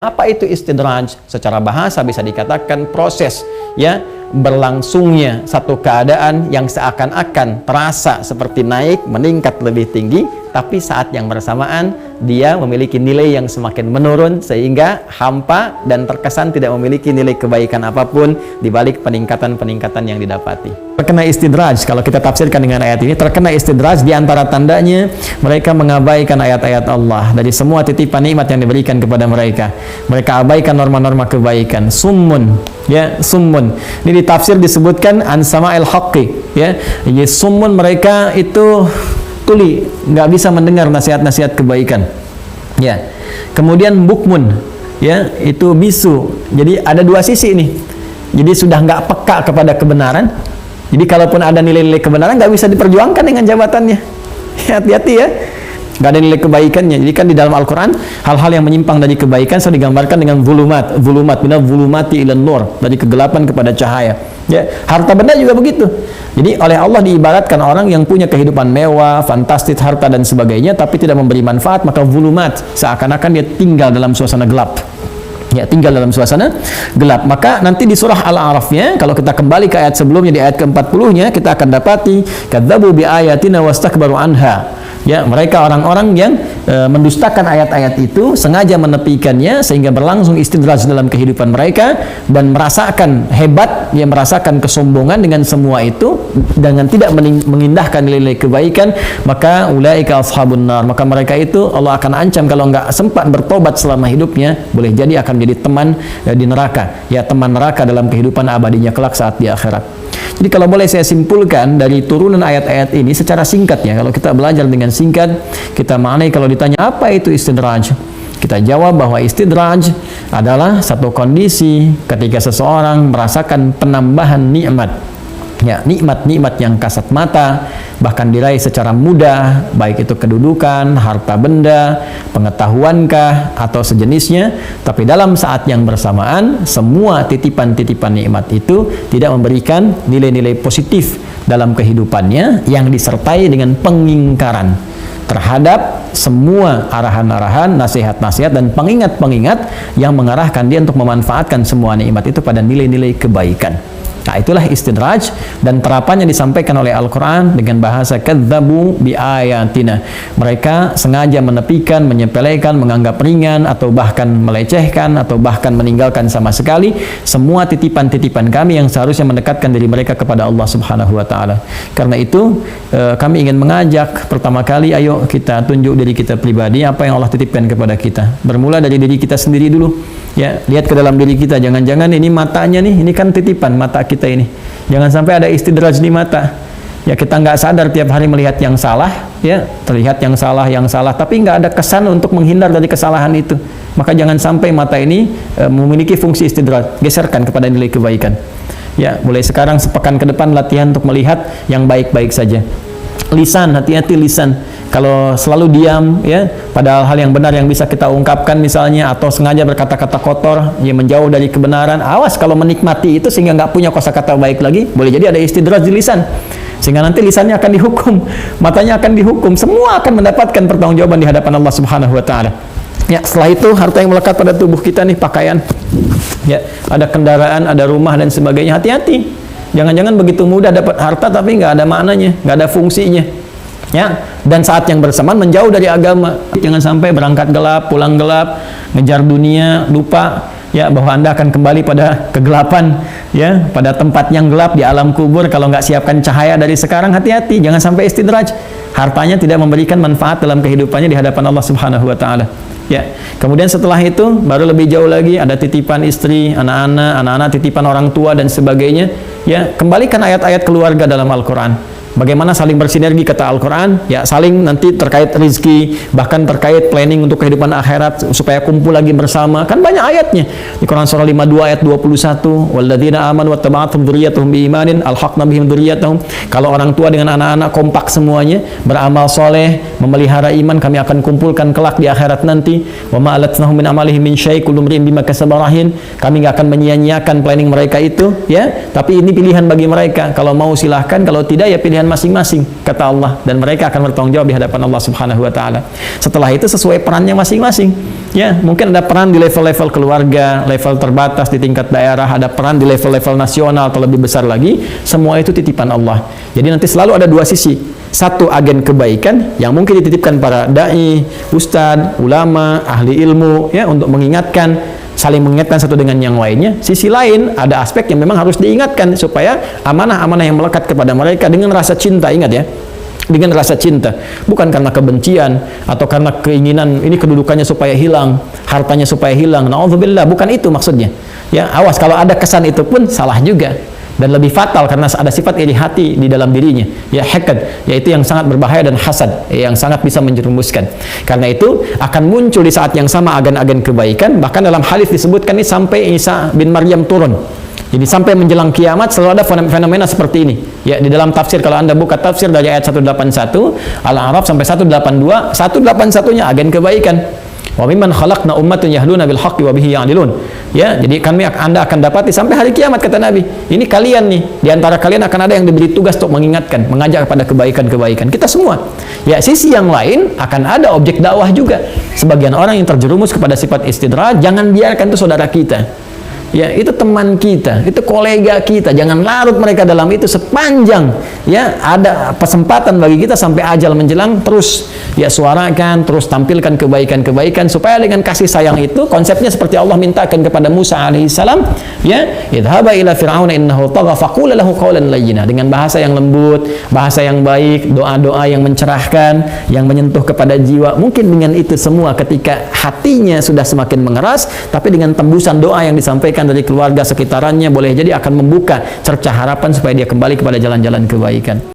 Apa itu istidraj? Secara bahasa bisa dikatakan proses ya berlangsungnya satu keadaan yang seakan-akan terasa seperti naik, meningkat lebih tinggi, tapi saat yang bersamaan dia memiliki nilai yang semakin menurun sehingga hampa dan terkesan tidak memiliki nilai kebaikan apapun di balik peningkatan-peningkatan yang didapati. Terkena istidraj, kalau kita tafsirkan dengan ayat ini, terkena istidraj di antara tandanya mereka mengabaikan ayat-ayat Allah dari semua titipan nikmat yang diberikan kepada mereka. Mereka abaikan norma-norma kebaikan. Summun, ya, summun. Ini di tafsir disebutkan an sama'il haqqi, ya. Summun, mereka itu tuli, nggak bisa mendengar nasihat-nasihat kebaikan. Ya. Kemudian bukmun, ya, itu bisu. Jadi ada dua sisi nih. Jadi sudah nggak peka kepada kebenaran. Jadi kalaupun ada nilai-nilai kebenaran nggak bisa diperjuangkan dengan jabatannya. Hati-hati ya. Nggak ada nilai kebaikannya. Jadi kan di dalam Al-Quran hal-hal yang menyimpang dari kebaikan sudah digambarkan dengan zulumat, minal zulumati ilan nur, dari kegelapan kepada cahaya. Ya, harta benda juga begitu. Jadi oleh Allah diibaratkan orang yang punya kehidupan mewah, fantastis, harta dan sebagainya, tapi tidak memberi manfaat, maka zulumat, seakan-akan dia tinggal dalam suasana gelap. Ya, tinggal dalam suasana gelap. Maka nanti di surah Al-A'rafnya, kalau kita kembali ke ayat sebelumnya, di ayat ke-40-nya, kita akan dapati kadzabu bi ayatina wastakbaru anha. Ya, mereka orang-orang yang mendustakan ayat-ayat itu, sengaja menepikannya sehingga berlangsung istidraj dalam kehidupan mereka dan merasakan hebat, ya, merasakan kesombongan dengan semua itu dengan tidak mengindahkan nilai-nilai kebaikan. Maka ulaika ashabun nar, maka mereka itu Allah akan ancam kalau nggak sempat bertobat selama hidupnya, boleh jadi akan menjadi teman di neraka, ya, teman neraka dalam kehidupan abadinya kelak saat di akhirat. Jadi kalau boleh saya simpulkan dari turunan ayat-ayat ini secara singkat, ya, kalau kita belajar dengan singkat, kita maknai kalau ditanya apa itu istidraj, kita jawab bahwa istidraj adalah satu kondisi ketika seseorang merasakan penambahan nikmat, ya, nikmat-nikmat yang kasat mata, bahkan diraih secara mudah, baik itu kedudukan, harta benda, pengetahuankah, atau sejenisnya, tapi dalam saat yang bersamaan semua titipan-titipan nikmat itu tidak memberikan nilai-nilai positif dalam kehidupannya yang disertai dengan pengingkaran terhadap semua arahan-arahan, nasihat-nasihat dan pengingat-pengingat yang mengarahkan dia untuk memanfaatkan semua nikmat itu pada nilai-nilai kebaikan. Nah, itulah istidraj, dan terapannya disampaikan oleh Al-Quran dengan bahasa kadzabu bi ayatina. Mereka sengaja menepikan, menyepelekan, menganggap ringan, atau bahkan melecehkan, atau bahkan meninggalkan sama sekali semua titipan-titipan kami yang seharusnya mendekatkan diri mereka kepada Allah Subhanahu wa Ta'ala. Karena itu kami ingin mengajak pertama kali, ayo kita tunjuk diri kita pribadi, apa yang Allah titipkan kepada kita. Bermula dari diri kita sendiri dulu, ya, lihat ke dalam diri kita. Jangan-jangan ini matanya nih, ini kan titipan mata kita ini, jangan sampai ada istidraj di mata, ya, kita nggak sadar tiap hari melihat yang salah, ya, terlihat yang salah, tapi nggak ada kesan untuk menghindar dari kesalahan itu. Maka jangan sampai mata ini memiliki fungsi istidraj, geserkan kepada nilai kebaikan. Ya, mulai sekarang sepekan ke depan latihan untuk melihat yang baik-baik saja. Lisan, hati-hati lisan. Kalau selalu diam, ya, padahal hal yang benar yang bisa kita ungkapkan misalnya, atau sengaja berkata-kata kotor, ya, menjauh dari kebenaran, awas kalau menikmati itu sehingga nggak punya kosakata baik lagi, boleh jadi ada istidraj di lisan, sehingga nanti lisannya akan dihukum, matanya akan dihukum, semua akan mendapatkan pertanggungjawaban di hadapan Allah Subhanahu wa Ta'ala. Ya, setelah itu harta yang melekat pada tubuh kita nih, pakaian, ya, ada kendaraan, ada rumah dan sebagainya, hati-hati. Jangan-jangan begitu mudah dapat harta tapi nggak ada maknanya, nggak ada fungsinya, ya. Dan saat yang bersamaan menjauh dari agama. Jangan sampai berangkat gelap, pulang gelap, ngejar dunia, lupa, ya, bahwa Anda akan kembali pada kegelapan, ya, pada tempat yang gelap di alam kubur kalau nggak siapkan cahaya dari sekarang. Hati-hati, jangan sampai istidraj, hartanya tidak memberikan manfaat dalam kehidupannya di hadapan Allah Subhanahu wa Ta'ala. Ya, kemudian setelah itu baru lebih jauh lagi, ada titipan istri, anak-anak, titipan orang tua dan sebagainya. Ya, kembalikan ayat-ayat keluarga dalam Al-Quran. Bagaimana saling bersinergi, kata Al-Quran, ya, saling nanti terkait rizki, bahkan terkait planning untuk kehidupan akhirat supaya kumpul lagi bersama. Kan banyak ayatnya di Quran surah 52 ayat 21, walladzina amanu wattaba'athum dzurriyyatuhum biimanin alhaqna bihim dzurriyyatahum. Kalau orang tua dengan anak-anak kompak semuanya beramal soleh, memelihara iman, kami akan kumpulkan kelak di akhirat nanti. Wa ma alatnahum min amalihim min syai' kullu imrin bima kasaba rahin. Kami nggak akan menyia-nyiakan planning mereka itu, ya, tapi ini pilihan bagi mereka. Kalau mau silahkan, kalau tidak ya pilihan pilihan masing-masing kata Allah, dan mereka akan bertanggung jawab di hadapan Allah Subhanahu wa taala. Setelah itu sesuai perannya masing-masing. Ya, mungkin ada peran di level-level keluarga, level terbatas di tingkat daerah, ada peran di level-level nasional atau lebih besar lagi. Semua itu titipan Allah. Jadi nanti selalu ada dua sisi. Satu agen kebaikan yang mungkin dititipkan para dai, ustadz, ulama, ahli ilmu ya untuk mengingatkan, saling mengingatkan satu dengan yang lainnya. Sisi lain ada aspek yang memang harus diingatkan supaya amanah-amanah yang melekat kepada mereka dengan rasa cinta, ingat ya, dengan rasa cinta, bukan karena kebencian atau karena keinginan ini kedudukannya supaya hilang, hartanya supaya hilang. Na'udzubillah, bukan itu maksudnya. Ya, awas kalau ada kesan itu pun salah juga. Dan lebih fatal karena ada sifat iri hati di dalam dirinya, ya haqad, yaitu yang sangat berbahaya, dan hasad yang sangat bisa menjerumuskan. Karena itu akan muncul di saat yang sama agen-agen kebaikan. Bahkan dalam hadis disebutkan ini sampai Isa bin Maryam turun. Jadi sampai menjelang kiamat selalu ada fenomena seperti ini. Ya, di dalam tafsir kalau Anda buka tafsir dari ayat 181 Al-A'raf sampai 182, 181-nya agen kebaikan. Wa mimman khalaqna ummatun yahduna bil haqqi wa bihi ya'dilun. Ya, jadi Anda akan dapati sampai hari kiamat kata Nabi. Ini kalian nih, di antara kalian akan ada yang diberi tugas untuk mengingatkan, mengajak kepada kebaikan-kebaikan. Kita semua. Ya, sisi yang lain akan ada objek dakwah juga. Sebagian orang yang terjerumus kepada sifat istidraj, jangan biarkan itu saudara kita. Ya, itu teman kita, itu kolega kita. Jangan larut mereka dalam itu sepanjang ya ada kesempatan bagi kita sampai ajal menjelang. Terus ya suarakan, terus tampilkan kebaikan-kebaikan supaya dengan kasih sayang itu, konsepnya seperti Allah mintakan kepada Musa alaihissalam, ya, idhaba ila fir'auna innahu tagha faqula lahu qawlan layyina, dengan bahasa yang lembut, bahasa yang baik, doa-doa yang mencerahkan, yang menyentuh kepada jiwa. Mungkin dengan itu semua ketika hatinya sudah semakin mengeras, tapi dengan tembusan doa yang disampaikan dari keluarga sekitarannya boleh jadi akan membuka cercah harapan supaya dia kembali kepada jalan-jalan kebaikan.